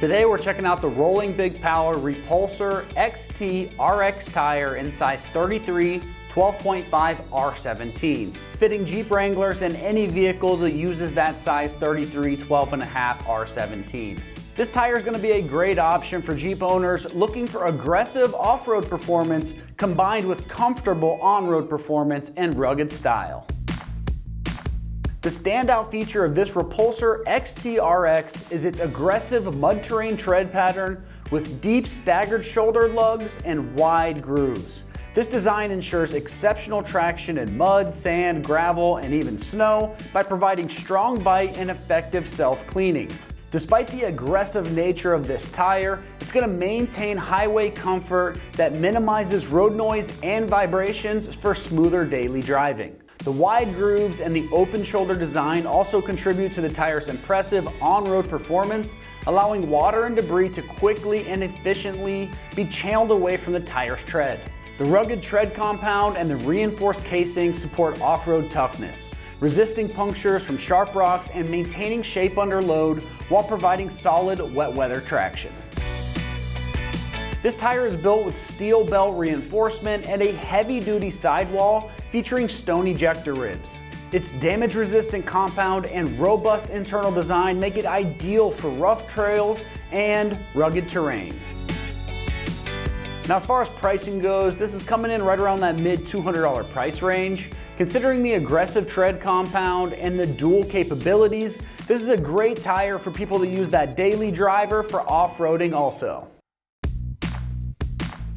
Today we're checking out the Rolling Big Power Repulsor XT RX tire in size 33 12.5 R17, fitting Jeep Wranglers and any vehicle that uses that size 33 12.5 R17. This tire is going to be a great option for Jeep owners looking for aggressive off-road performance combined with comfortable on-road performance and rugged style. The standout feature of this Repulsor XT RX is its aggressive mud terrain tread pattern with deep staggered shoulder lugs and wide grooves. This design ensures exceptional traction in mud, sand, gravel, and even snow by providing strong bite and effective self-cleaning. Despite the aggressive nature of this tire, it's going to maintain highway comfort that minimizes road noise and vibrations for smoother daily driving. The wide grooves and the open shoulder design also contribute to the tire's impressive on-road performance, allowing water and debris to quickly and efficiently be channeled away from the tire's tread. The rugged tread compound and the reinforced casing support off-road toughness, resisting punctures from sharp rocks and maintaining shape under load while providing solid wet weather traction. This tire is built with steel belt reinforcement and a heavy-duty sidewall featuring stone ejector ribs. Its damage-resistant compound and robust internal design make it ideal for rough trails and rugged terrain. Now, as far as pricing goes, this is coming in right around that mid-$200 price range. Considering the aggressive tread compound and the dual capabilities, this is a great tire for people that use that daily driver for off-roading also.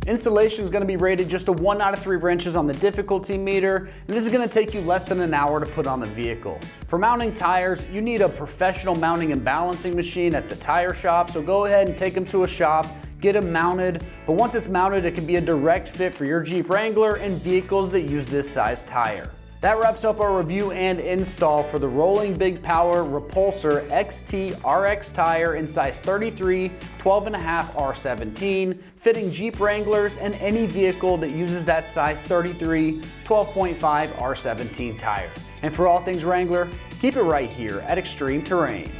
Installation is going to be rated just a 1 out of 3 wrenches on the difficulty meter, and this is going to take you less than an hour to put on the vehicle. For mounting tires, you need a professional mounting and balancing machine at the tire shop, so go ahead and take them to a shop, get them mounted, but once it's mounted, it can be a direct fit for your Jeep Wrangler and vehicles that use this size tire. That wraps up our review and install for the Rolling Big Power Repulsor XT RX tire in size 33 12.5 R17, fitting Jeep Wranglers and any vehicle that uses that size 33 12.5 R17 tire. And for all things Wrangler, keep it right here at Extreme Terrain.